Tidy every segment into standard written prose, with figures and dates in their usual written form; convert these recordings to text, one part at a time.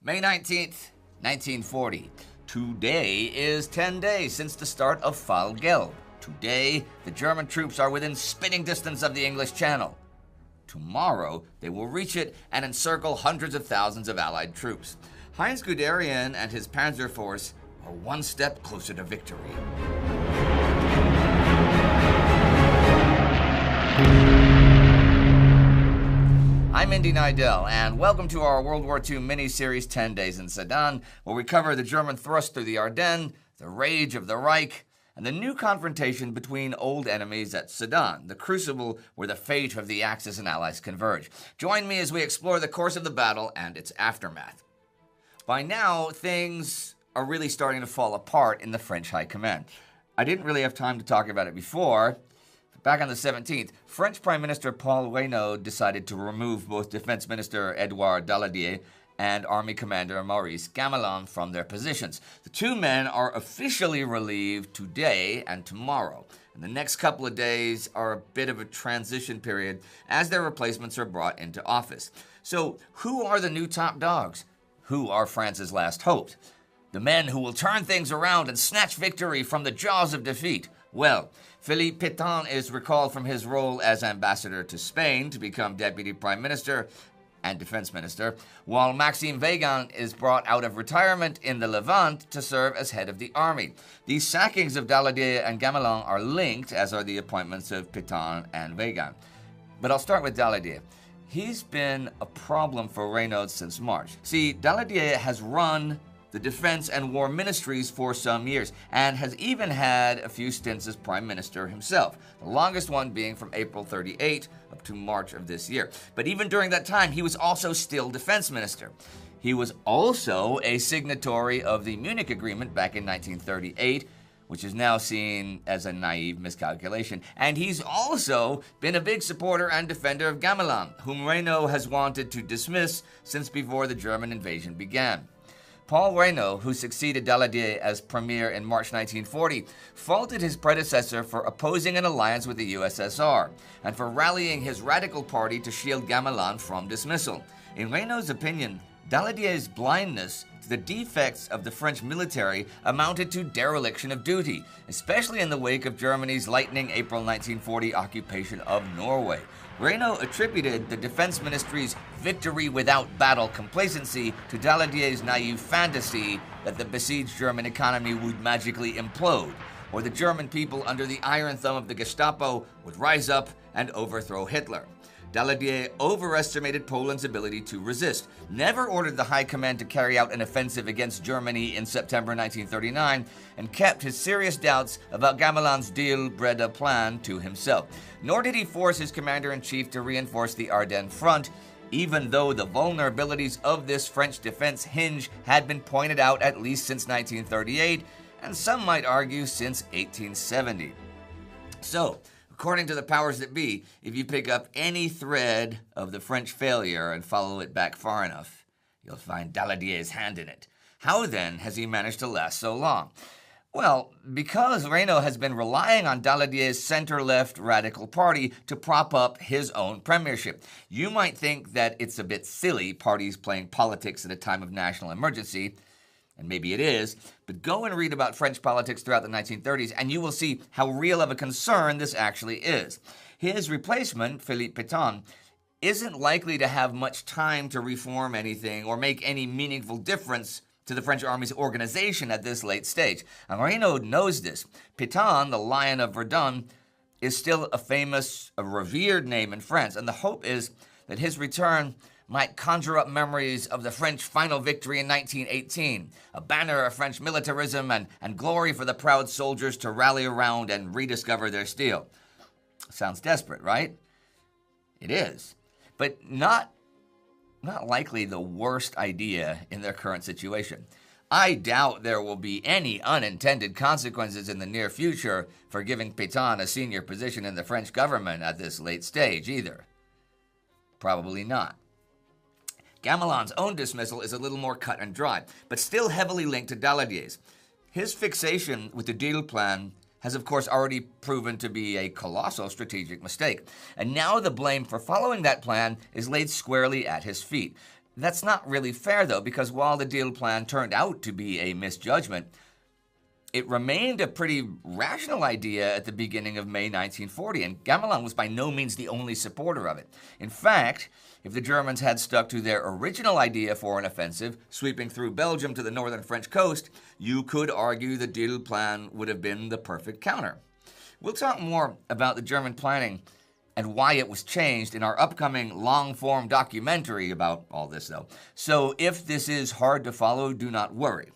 May 19th, 1940. Today is 10 days since the start of Fall Gelb. Today, the German troops are within spitting distance of the English Channel. Tomorrow, they will reach it and encircle hundreds of thousands of Allied troops. Heinz Guderian and his Panzer Force are one step closer to victory. I'm Indy Nidell, and welcome to our World War II mini-series 10 Days in Sedan, where we cover the German thrust through the Ardennes, the rage of the Reich, and the new confrontation between old enemies at Sedan, the crucible where the fate of the Axis and Allies converge. Join me as we explore the course of the battle and its aftermath. By now, things are really starting to fall apart in the French High Command. I didn't really have time to talk about it before. Back on the 17th, French Prime Minister Paul Reynaud decided to remove both Defense Minister Edouard Daladier and Army Commander Maurice Gamelin from their positions. The two men are officially relieved today and tomorrow. And the next couple of days are a bit of a transition period as their replacements are brought into office. So who are the new top dogs? Who are France's last hopes? The men who will turn things around and snatch victory from the jaws of defeat? Well, Philippe Pétain is recalled from his role as ambassador to Spain to become deputy prime minister and defense minister, while Maxime Weygand is brought out of retirement in the Levant to serve as head of the army. These sackings of Daladier and Gamelin are linked, as are the appointments of Pétain and Weygand. But I'll start with Daladier. He's been a problem for Reynaud since March. See, Daladier has run the defense and war ministries for some years, and has even had a few stints as prime minister himself, the longest one being from April 38 up to March of this year. But even during that time, he was also still defense minister. He was also a signatory of the Munich Agreement back in 1938, which is now seen as a naive miscalculation. And he's also been a big supporter and defender of Gamelin, whom Reynaud has wanted to dismiss since before the German invasion began. Paul Reynaud, who succeeded Daladier as premier in March 1940, faulted his predecessor for opposing an alliance with the USSR and for rallying his radical party to shield Gamelin from dismissal. In Reynaud's opinion, Daladier's blindness to the defects of the French military amounted to dereliction of duty, especially in the wake of Germany's lightning April 1940 occupation of Norway. Reynaud attributed the defense ministry's victory without battle complacency to Daladier's naive fantasy that the besieged German economy would magically implode, or the German people under the iron thumb of the Gestapo would rise up and overthrow Hitler. Daladier overestimated Poland's ability to resist, never ordered the High Command to carry out an offensive against Germany in September 1939, and kept his serious doubts about Gamelin's deal-Breda plan to himself. Nor did he force his commander-in-chief to reinforce the Ardennes front, even though the vulnerabilities of this French defense hinge had been pointed out at least since 1938, and some might argue since 1870. So, according to the powers that be, if you pick up any thread of the French failure and follow it back far enough, you'll find Daladier's hand in it. How then has he managed to last so long? Well, because Reynaud has been relying on Daladier's center-left radical party to prop up his own premiership. You might think that it's a bit silly, parties playing politics at a time of national emergency, and maybe it is, but go and read about French politics throughout the 1930s, and you will see how real of a concern this actually is. His replacement, Philippe Pétain, isn't likely to have much time to reform anything or make any meaningful difference to the French army's organization at this late stage. And Reynaud knows this. Pétain, the Lion of Verdun, is still a famous, a revered name in France, and the hope is that his return might conjure up memories of the French final victory in 1918, a banner of French militarism and glory for the proud soldiers to rally around and rediscover their steel. Sounds desperate, right? It is, but not likely the worst idea in their current situation. I doubt there will be any unintended consequences in the near future for giving Pétain a senior position in the French government at this late stage either. Probably not. Gamelin's own dismissal is a little more cut and dry, but still heavily linked to Daladier's. His fixation with the deal plan has of course already proven to be a colossal strategic mistake, and now the blame for following that plan is laid squarely at his feet. That's not really fair, though, because while the deal plan turned out to be a misjudgment, it remained a pretty rational idea at the beginning of May 1940, and Gamelin was by no means the only supporter of it. In fact, if the Germans had stuck to their original idea for an offensive, sweeping through Belgium to the northern French coast, you could argue the deal plan would have been the perfect counter. We'll talk more about the German planning and why it was changed in our upcoming long-form documentary about all this, though. So if this is hard to follow, do not worry.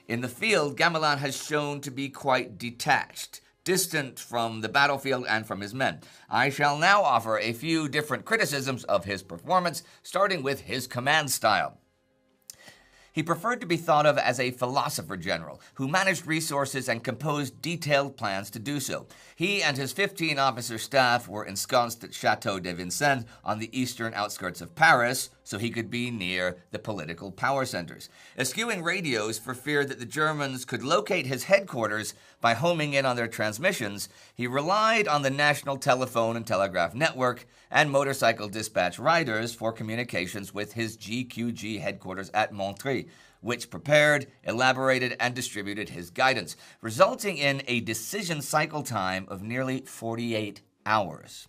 In the field, Gamelin has shown to be quite detached, distant from the battlefield and from his men. I shall now offer a few different criticisms of his performance, starting with his command style. He preferred to be thought of as a philosopher general who managed resources and composed detailed plans to do so. He and his 15-officer staff were ensconced at Château de Vincennes on the eastern outskirts of Paris, so he could be near the political power centers. Eschewing radios for fear that the Germans could locate his headquarters by homing in on their transmissions, he relied on the national telephone and telegraph network and motorcycle dispatch riders for communications with his GQG headquarters at Montreuil, which prepared, elaborated, and distributed his guidance, resulting in a decision cycle time of nearly 48 hours.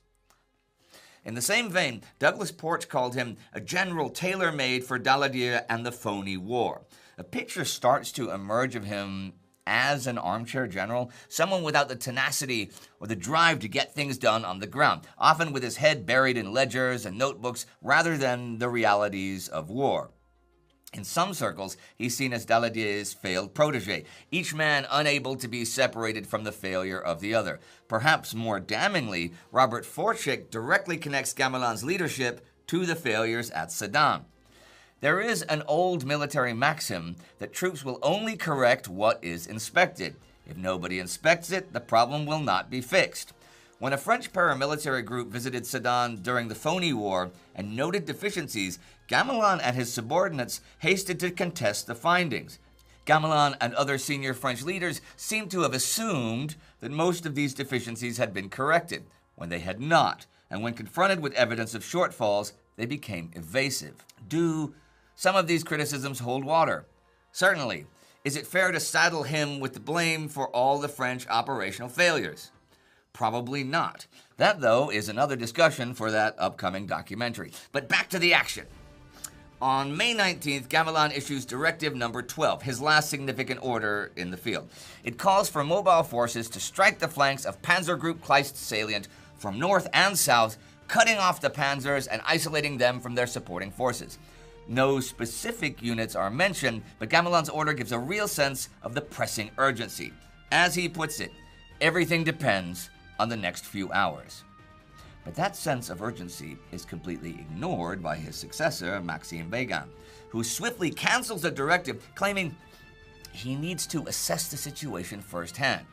In the same vein, Douglas Porch called him a general tailor-made for Daladier and the phony war. A picture starts to emerge of him as an armchair general, someone without the tenacity or the drive to get things done on the ground, often with his head buried in ledgers and notebooks rather than the realities of war. In some circles, he's seen as Daladier's failed protege, each man unable to be separated from the failure of the other. Perhaps more damningly, Robert Forczyk directly connects Gamelin's leadership to the failures at Sedan. There is an old military maxim that troops will only correct what is inspected. If nobody inspects it, the problem will not be fixed. When a French paramilitary group visited Sedan during the Phony War and noted deficiencies, Gamelin and his subordinates hasted to contest the findings. Gamelin and other senior French leaders seem to have assumed that most of these deficiencies had been corrected, when they had not, and when confronted with evidence of shortfalls, they became evasive. Do some of these criticisms hold water? Certainly. Is it fair to saddle him with the blame for all the French operational failures? Probably not. That, though, is another discussion for that upcoming documentary. But back to the action. On May 19th, Gamelin issues Directive Number 12, his last significant order in the field. It calls for mobile forces to strike the flanks of Panzer Group Kleist salient from north and south, cutting off the panzers and isolating them from their supporting forces. No specific units are mentioned, but Gamelin's order gives a real sense of the pressing urgency. As he puts it, everything depends on the next few hours. But that sense of urgency is completely ignored by his successor, Maxime Weygand, who swiftly cancels the directive, claiming he needs to assess the situation firsthand.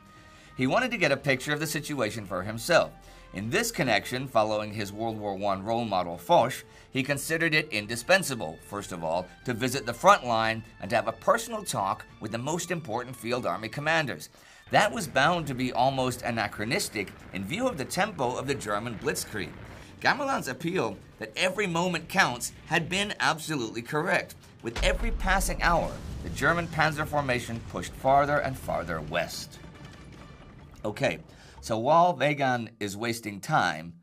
He wanted to get a picture of the situation for himself. In this connection, following his World War I role model Foch, he considered it indispensable, first of all, to visit the front line and to have a personal talk with the most important field army commanders. That was bound to be almost anachronistic in view of the tempo of the German blitzkrieg. Gamelin's appeal that every moment counts had been absolutely correct. With every passing hour, the German panzer formation pushed farther and farther west. Okay, so while Weygand is wasting time,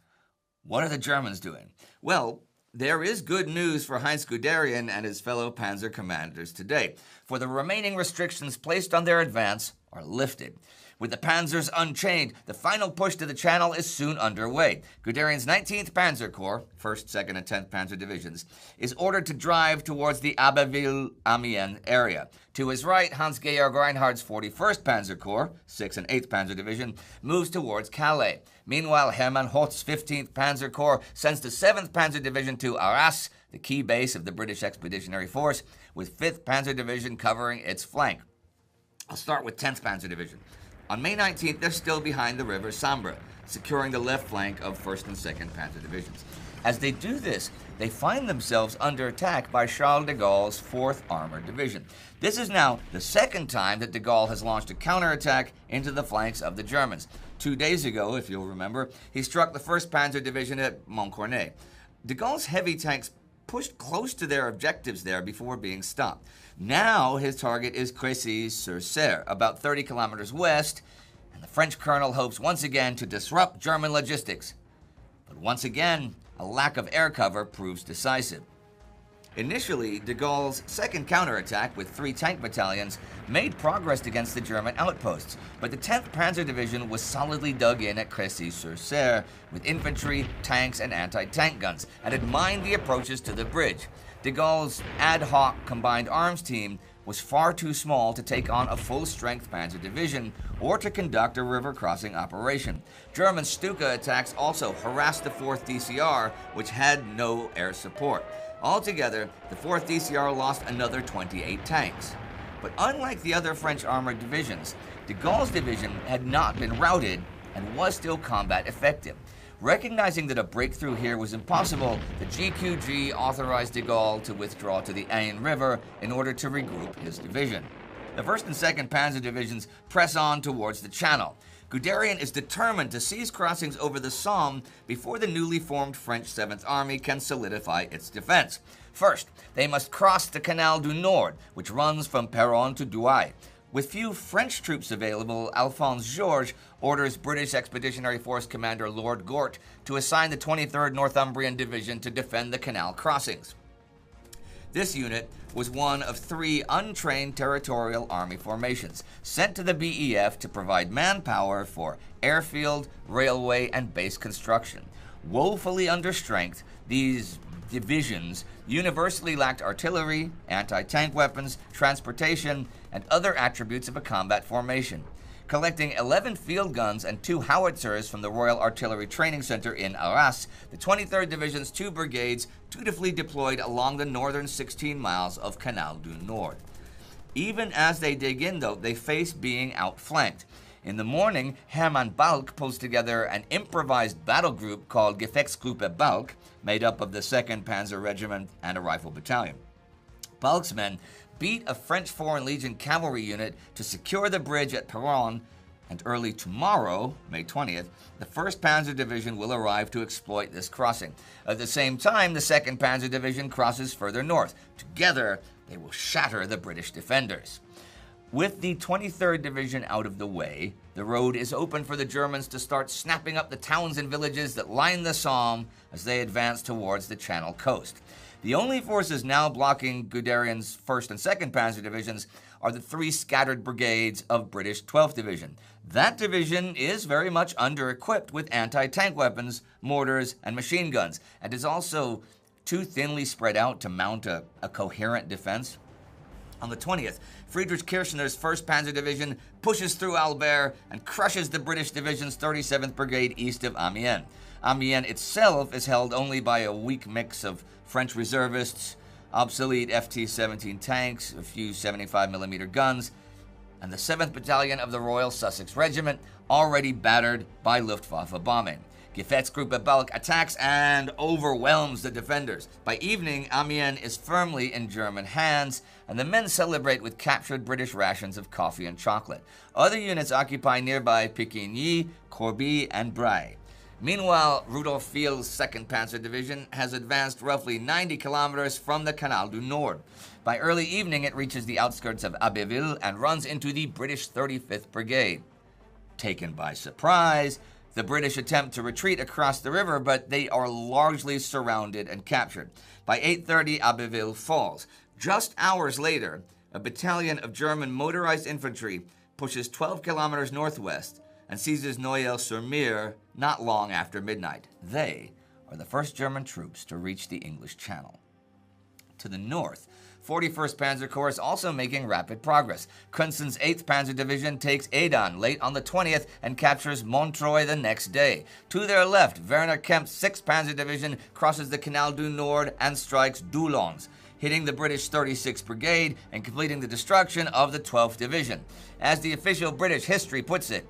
what are the Germans doing? Well, there is good news for Heinz Guderian and his fellow panzer commanders today, for the remaining restrictions placed on their advance are lifted. With the panzers unchained, the final push to the Channel is soon underway. Guderian's 19th Panzer Corps, 1st, 2nd, and 10th Panzer Divisions, is ordered to drive towards the Abbeville-Amiens area. To his right, Hans-Georg Reinhardt's 41st Panzer Corps, 6th and 8th Panzer Division, moves towards Calais. Meanwhile, Hermann Hoth's 15th Panzer Corps sends the 7th Panzer Division to Arras, the key base of the British Expeditionary Force, with 5th Panzer Division covering its flank. I'll start with 10th Panzer Division. On May 19th, they're still behind the river Sambre, securing the left flank of 1st and 2nd Panzer Divisions. As they do this, they find themselves under attack by Charles de Gaulle's 4th Armored Division. This is now the second time that de Gaulle has launched a counterattack into the flanks of the Germans. 2 days ago, if you'll remember, he struck the 1st Panzer Division at Montcornet. De Gaulle's heavy tanks pushed close to their objectives there before being stopped. Now his target is Crécy-sur-Serre, about 30 kilometers west, and the French colonel hopes once again to disrupt German logistics. But once again, a lack of air cover proves decisive. Initially, de Gaulle's second counterattack with 3 tank battalions made progress against the German outposts, but the 10th Panzer Division was solidly dug in at Crécy-sur-Serre with infantry, tanks, and anti-tank guns, and had mined the approaches to the bridge. De Gaulle's ad hoc combined arms team was far too small to take on a full-strength Panzer Division or to conduct a river-crossing operation. German Stuka attacks also harassed the 4th DCR, which had no air support. Altogether, the 4th DCR lost another 28 tanks. But unlike the other French armored divisions, de Gaulle's division had not been routed and was still combat effective. Recognizing that a breakthrough here was impossible, the GQG authorized de Gaulle to withdraw to the Aisne River in order to regroup his division. The 1st and 2nd Panzer Divisions press on towards the Channel. Guderian is determined to seize crossings over the Somme before the newly formed French 7th Army can solidify its defense. First, they must cross the Canal du Nord, which runs from Péronne to Douai. With few French troops available, Alphonse Georges orders British Expeditionary Force Commander Lord Gort to assign the 23rd Northumbrian Division to defend the canal crossings. This unit was one of 3 untrained territorial army formations sent to the BEF to provide manpower for airfield, railway, and base construction. Woefully understrength, these divisions universally lacked artillery, anti-tank weapons, transportation, and other attributes of a combat formation. Collecting 11 field guns and 2 howitzers from the Royal Artillery Training Center in Arras, the 23rd Division's 2 brigades dutifully deployed along the northern 16 miles of Canal du Nord. Even as they dig in, though, they face being outflanked. In the morning, Hermann Balck pulls together an improvised battle group called Gefechtsgruppe Balck, made up of the 2nd Panzer Regiment and a rifle battalion. Balck's men beat a French Foreign Legion cavalry unit to secure the bridge at Péronne, and early tomorrow, May 20th, the 1st Panzer Division will arrive to exploit this crossing. At the same time, the 2nd Panzer Division crosses further north. Together, they will shatter the British defenders. With the 23rd Division out of the way, the road is open for the Germans to start snapping up the towns and villages that line the Somme as they advance towards the Channel coast. The only forces now blocking Guderian's 1st and 2nd Panzer Divisions are the 3 scattered brigades of British 12th Division. That division is very much under-equipped with anti-tank weapons, mortars, and machine guns, and is also too thinly spread out to mount a coherent defense. On the 20th, Friedrich Kirchner's 1st Panzer Division pushes through Albert and crushes the British Division's 37th Brigade east of Amiens. Amiens itself is held only by a weak mix of French reservists, obsolete FT-17 tanks, a few 75mm guns, and the 7th Battalion of the Royal Sussex Regiment, already battered by Luftwaffe bombing. Gefechtsgruppe Balck attacks and overwhelms the defenders. By evening, Amiens is firmly in German hands, and the men celebrate with captured British rations of coffee and chocolate. Other units occupy nearby Picquigny, Corbie, and Bray. Meanwhile, Rudolf Field's 2nd Panzer Division has advanced roughly 90 kilometers from the Canal du Nord. By early evening, it reaches the outskirts of Abbeville and runs into the British 35th Brigade. Taken by surprise, the British attempt to retreat across the river, but they are largely surrounded and captured. By 8:30, Abbeville falls. Just hours later, a battalion of German motorized infantry pushes 12 kilometers northwest and seizes Noyelles-sur-Mer not long after midnight. They are the first German troops to reach the English Channel. To the north, 41st Panzer Corps is also making rapid progress. Kunzen's 8th Panzer Division takes Sedan late on the 20th and captures Montreuil the next day. To their left, Werner Kemp's 6th Panzer Division crosses the Canal du Nord and strikes Doullens, hitting the British 36th Brigade and completing the destruction of the 12th Division. As the official British history puts it,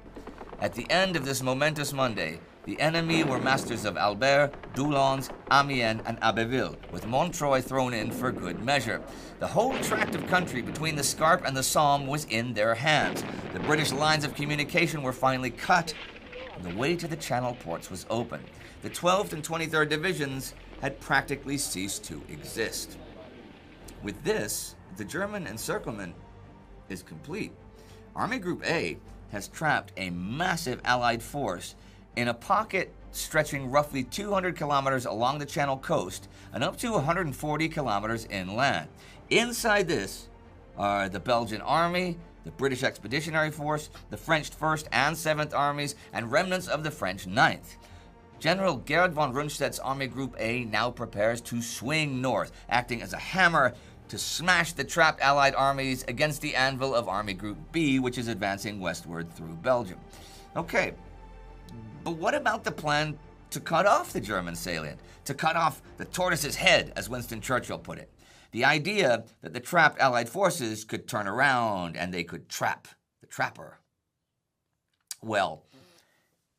at the end of this momentous Monday, the enemy were masters of Albert, Doullens, Amiens, and Abbeville, with Montreuil thrown in for good measure. The whole tract of country between the Scarpe and the Somme was in their hands. The British lines of communication were finally cut, and the way to the Channel ports was open. The 12th and 23rd Divisions had practically ceased to exist. With this, the German encirclement is complete. Army Group A has trapped a massive Allied force in a pocket stretching roughly 200 kilometers along the Channel coast and up to 140 kilometers inland. Inside this are the Belgian Army, the British Expeditionary Force, the French 1st and 7th Armies, and remnants of the French 9th. General Gerhard von Rundstedt's Army Group A now prepares to swing north, acting as a hammer to smash the trapped Allied armies against the anvil of Army Group B, which is advancing westward through Belgium. Okay, but what about the plan to cut off the German salient? To cut off the tortoise's head, as Winston Churchill put it. The idea that the trapped Allied forces could turn around and they could trap the trapper. Well,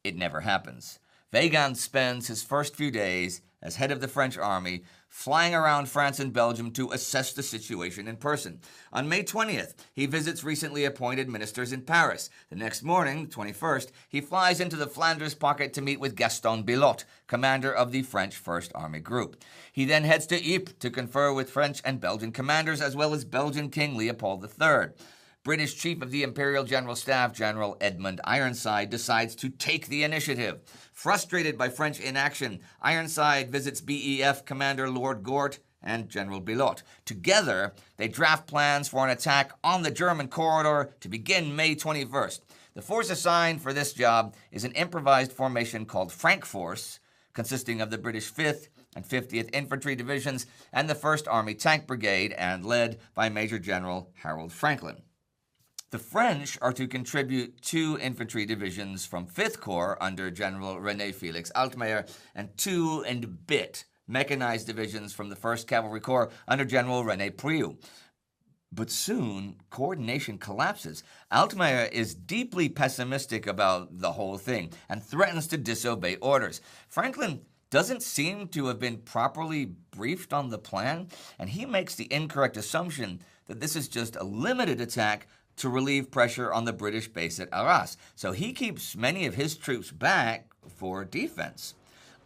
it never happens. Weygand spends his first few days as head of the French army flying around France and Belgium to assess the situation in person. On May 20th, he visits recently appointed ministers in Paris. The next morning, the 21st, he flies into the Flanders pocket to meet with Gaston Billotte, commander of the French 1st Army Group. He then heads to Ypres to confer with French and Belgian commanders, as well as Belgian King Leopold III. British Chief of the Imperial General Staff, General Edmund Ironside, decides to take the initiative. Frustrated by French inaction, Ironside visits BEF Commander Lord Gort and General Billotte. Together, they draft plans for an attack on the German corridor to begin May 21st. The force assigned for this job is an improvised formation called Frankforce, consisting of the British 5th and 50th Infantry Divisions and the 1st Army Tank Brigade, and led by Major General Harold Franklin. The French are to contribute 2 infantry divisions from 5th Corps under General René Felix Altmaier and 2 and a bit mechanized divisions from the 1st Cavalry Corps under General René Priou. But soon, coordination collapses. Altmaier is deeply pessimistic about the whole thing and threatens to disobey orders. Franklin doesn't seem to have been properly briefed on the plan, and he makes the incorrect assumption that this is just a limited attack to relieve pressure on the British base at Arras, so he keeps many of his troops back for defense.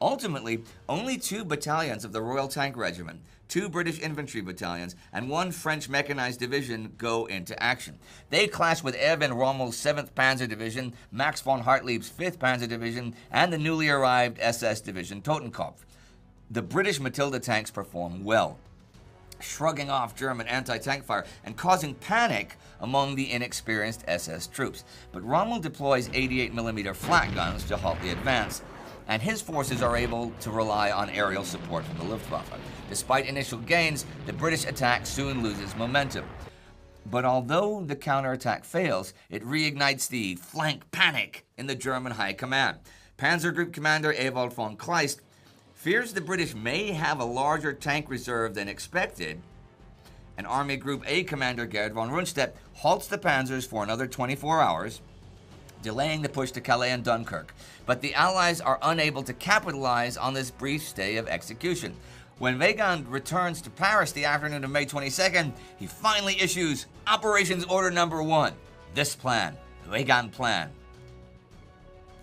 Ultimately, only 2 battalions of the Royal Tank Regiment, 2 British infantry battalions, and 1 French mechanized division go into action. They clash with Erwin Rommel's 7th Panzer Division, Max von Hartlieb's 5th Panzer Division, and the newly arrived SS Division Totenkopf. The British Matilda tanks perform well, shrugging off German anti-tank fire and causing panic among the inexperienced SS troops. But Rommel deploys 88mm flak guns to halt the advance, and his forces are able to rely on aerial support from the Luftwaffe. Despite initial gains, the British attack soon loses momentum. But although the counterattack fails, it reignites the flank panic in the German high command. Panzer Group Commander Ewald von Kleist fears the British may have a larger tank reserve than expected, and Army Group A Commander Gerhard von Rundstedt halts the panzers for another 24 hours, delaying the push to Calais and Dunkirk. But the Allies are unable to capitalize on this brief stay of execution. When Weygand returns to Paris the afternoon of May 22nd, he finally issues Operations Order Number 1. This plan, the Weygand Plan,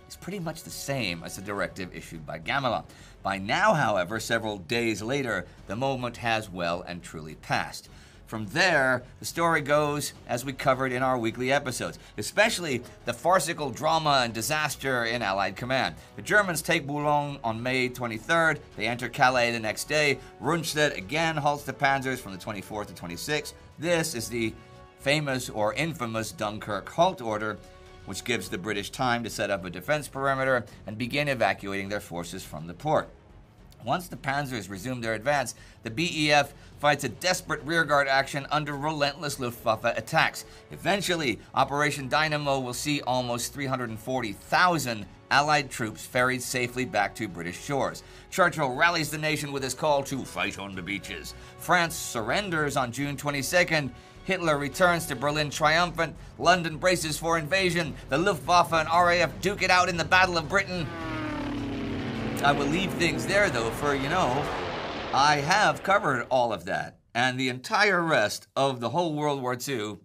is pretty much the same as the directive issued by Gamelin. By now, however, several days later, the moment has well and truly passed. From there, the story goes as we covered in our weekly episodes, especially the farcical drama and disaster in Allied command. The Germans take Boulogne on May 23rd. They enter Calais the next day. Rundstedt again halts the panzers from the 24th to 26th. This is the famous or infamous Dunkirk halt order, which gives the British time to set up a defense perimeter and begin evacuating their forces from the port. Once the panzers resume their advance, the BEF fights a desperate rearguard action under relentless Luftwaffe attacks. Eventually, Operation Dynamo will see almost 340,000 Allied troops ferried safely back to British shores. Churchill rallies the nation with his call to fight on the beaches. France surrenders on June 22nd. Hitler returns to Berlin triumphant. London braces for invasion. The Luftwaffe and RAF duke it out in the Battle of Britain. I will leave things there, though, for, I have covered all of that and the entire rest of the whole World War II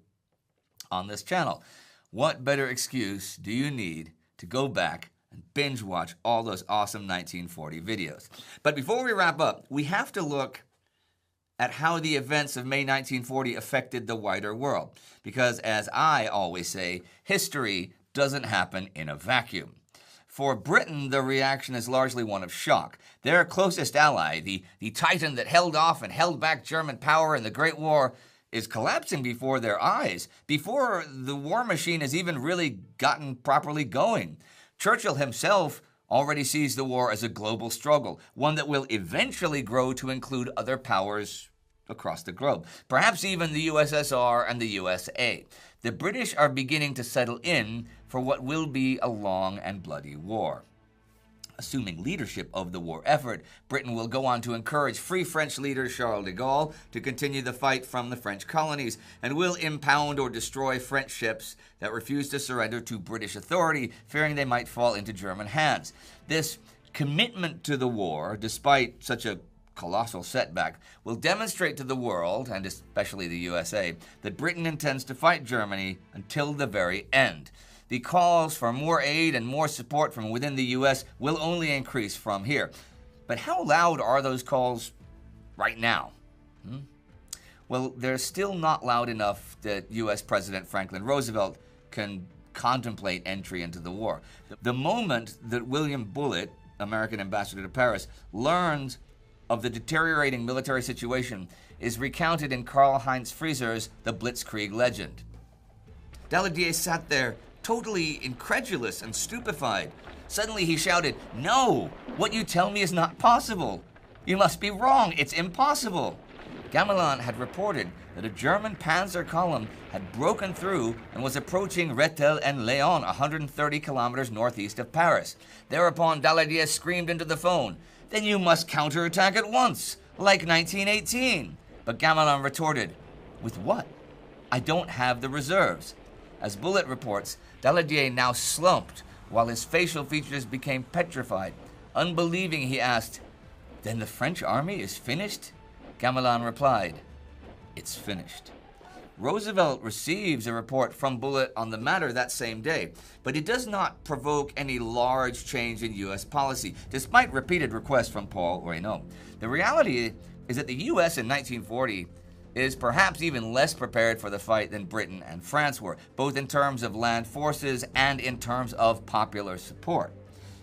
on this channel. What better excuse do you need to go back and binge watch all those awesome 1940 videos. But before we wrap up, we have to look at how the events of May 1940 affected the wider world. Because as I always say, history doesn't happen in a vacuum. For Britain, the reaction is largely one of shock. Their closest ally, the titan that held off and held back German power in the Great War, is collapsing before their eyes, before the war machine has even really gotten properly going. Churchill himself already sees the war as a global struggle, one that will eventually grow to include other powers across the globe, perhaps even the USSR and the USA. The British are beginning to settle in for what will be a long and bloody war. Assuming leadership of the war effort, Britain will go on to encourage Free French leader Charles de Gaulle to continue the fight from the French colonies, and will impound or destroy French ships that refuse to surrender to British authority, fearing they might fall into German hands. This commitment to the war, despite such a colossal setback, will demonstrate to the world, and especially the USA, that Britain intends to fight Germany until the very end. The calls for more aid and more support from within the U.S. will only increase from here. But how loud are those calls right now? Well, they're still not loud enough that U.S. President Franklin Roosevelt can contemplate entry into the war. The moment that William Bullitt, American ambassador to Paris, learned of the deteriorating military situation is recounted in Karl-Heinz Frieser's The Blitzkrieg Legend. Daladier sat there totally incredulous and stupefied. Suddenly he shouted, "No! What you tell me is not possible! You must be wrong! It's impossible!" Gamelin had reported that a German panzer column had broken through and was approaching Rethel and Léon, 130 kilometers northeast of Paris. Thereupon Daladier screamed into the phone, "Then you must counterattack at once, like 1918. But Gamelin retorted, "With what? I don't have the reserves." As Bullitt reports, Daladier now slumped while his facial features became petrified. Unbelieving, he asked, "Then the French army is finished?" Gamelin replied, "It's finished." Roosevelt receives a report from Bullitt on the matter that same day, but it does not provoke any large change in U.S. policy, despite repeated requests from Paul Reynaud. The reality is that the U.S. in 1940 is perhaps even less prepared for the fight than Britain and France were, both in terms of land forces and in terms of popular support.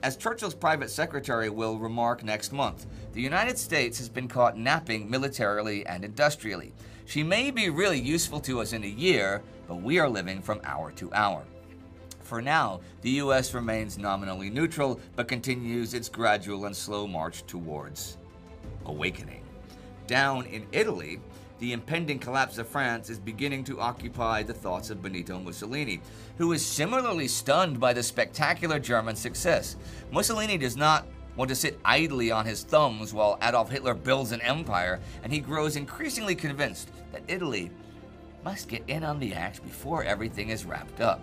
As Churchill's private secretary will remark next month, the United States has been caught napping militarily and industrially. She may be really useful to us in a year, but we are living from hour to hour. For now, the U.S. remains nominally neutral, but continues its gradual and slow march towards awakening. Down in Italy, the impending collapse of France is beginning to occupy the thoughts of Benito Mussolini, who is similarly stunned by the spectacular German success. Mussolini does not want to sit idly on his thumbs while Adolf Hitler builds an empire, and he grows increasingly convinced that Italy must get in on the act before everything is wrapped up.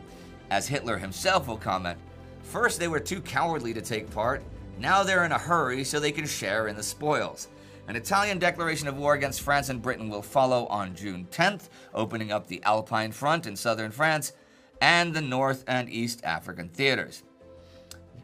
As Hitler himself will comment, "First they were too cowardly to take part, now they're in a hurry so they can share in the spoils." An Italian declaration of war against France and Britain will follow on June 10th, opening up the Alpine Front in southern France and the North and East African theaters.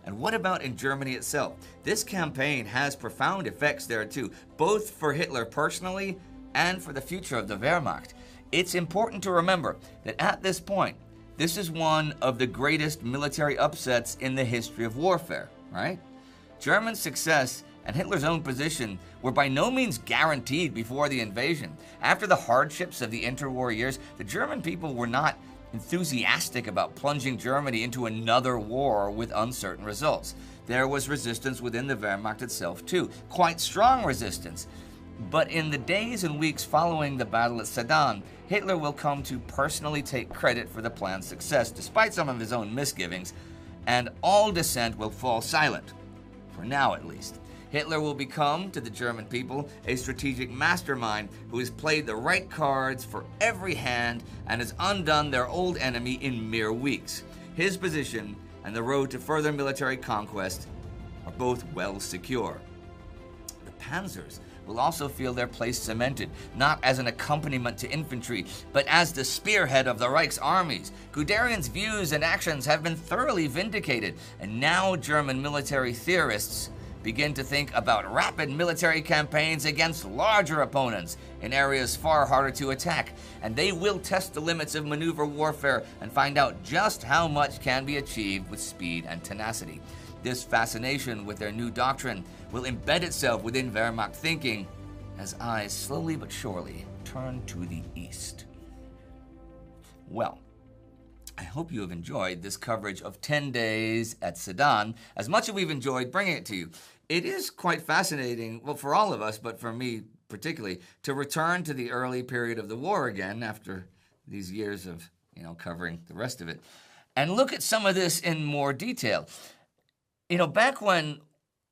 And what about in Germany itself? This campaign has profound effects there too, both for Hitler personally and for the future of the Wehrmacht. It's important to remember that at this point, this is one of the greatest military upsets in the history of warfare, right? German success and Hitler's own position were by no means guaranteed before the invasion. After the hardships of the interwar years, the German people were not enthusiastic about plunging Germany into another war with uncertain results. There was resistance within the Wehrmacht itself too, quite strong resistance. But in the days and weeks following the Battle of Sedan, Hitler will come to personally take credit for the plan's success, despite some of his own misgivings, and all dissent will fall silent, for now at least. Hitler will become, to the German people, a strategic mastermind who has played the right cards for every hand and has undone their old enemy in mere weeks. His position and the road to further military conquest are both well secure. The panzers will also feel their place cemented, not as an accompaniment to infantry, but as the spearhead of the Reich's armies. Guderian's views and actions have been thoroughly vindicated, and now German military theorists begin to think about rapid military campaigns against larger opponents in areas far harder to attack, and they will test the limits of maneuver warfare and find out just how much can be achieved with speed and tenacity. This fascination with their new doctrine will embed itself within Wehrmacht thinking as eyes slowly but surely turn to the east. Well, I hope you have enjoyed this coverage of 10 days at Sedan as much as we've enjoyed bringing it to you. It is quite fascinating, well, for all of us, but for me particularly, to return to the early period of the war again after these years of, covering the rest of it, and look at some of this in more detail. Back when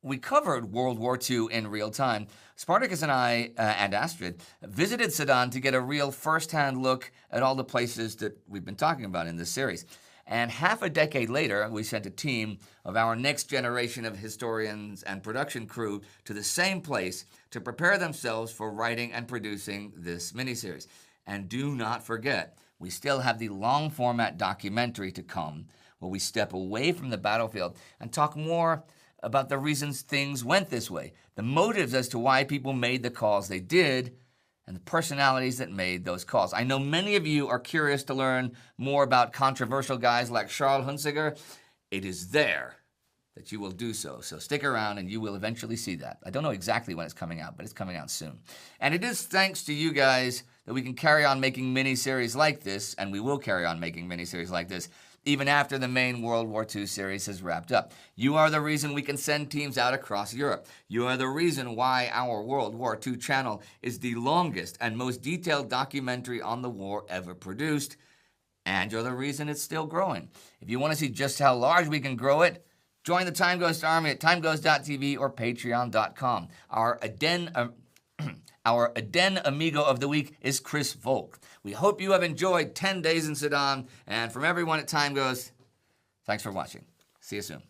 we covered World War II in real time, Spartacus and I, and Astrid, visited Sedan to get a real first-hand look at all the places that we've been talking about in this series. And half a decade later, we sent a team of our next generation of historians and production crew to the same place to prepare themselves for writing and producing this miniseries. And do not forget, we still have the long-format documentary to come, where we step away from the battlefield and talk more about the reasons things went this way, the motives as to why people made the calls they did, and the personalities that made those calls. I know many of you are curious to learn more about controversial guys like Charles Hunziker. It is there that you will do so. So stick around and you will eventually see that. I don't know exactly when it's coming out, but it's coming out soon. And it is thanks to you guys that we can carry on making miniseries like this, and we will carry on making miniseries like this, even after the main World War II series has wrapped up. You are the reason we can send teams out across Europe. You are the reason why our World War II channel is the longest and most detailed documentary on the war ever produced. And you're the reason it's still growing. If you want to see just how large we can grow it, join the Time Ghost Army at timeghost.tv or patreon.com. Our Aden Amigo of the Week is Chris Volk. We hope you have enjoyed 10 Days in Sedan, and from everyone at Time Ghost, thanks for watching. See you soon.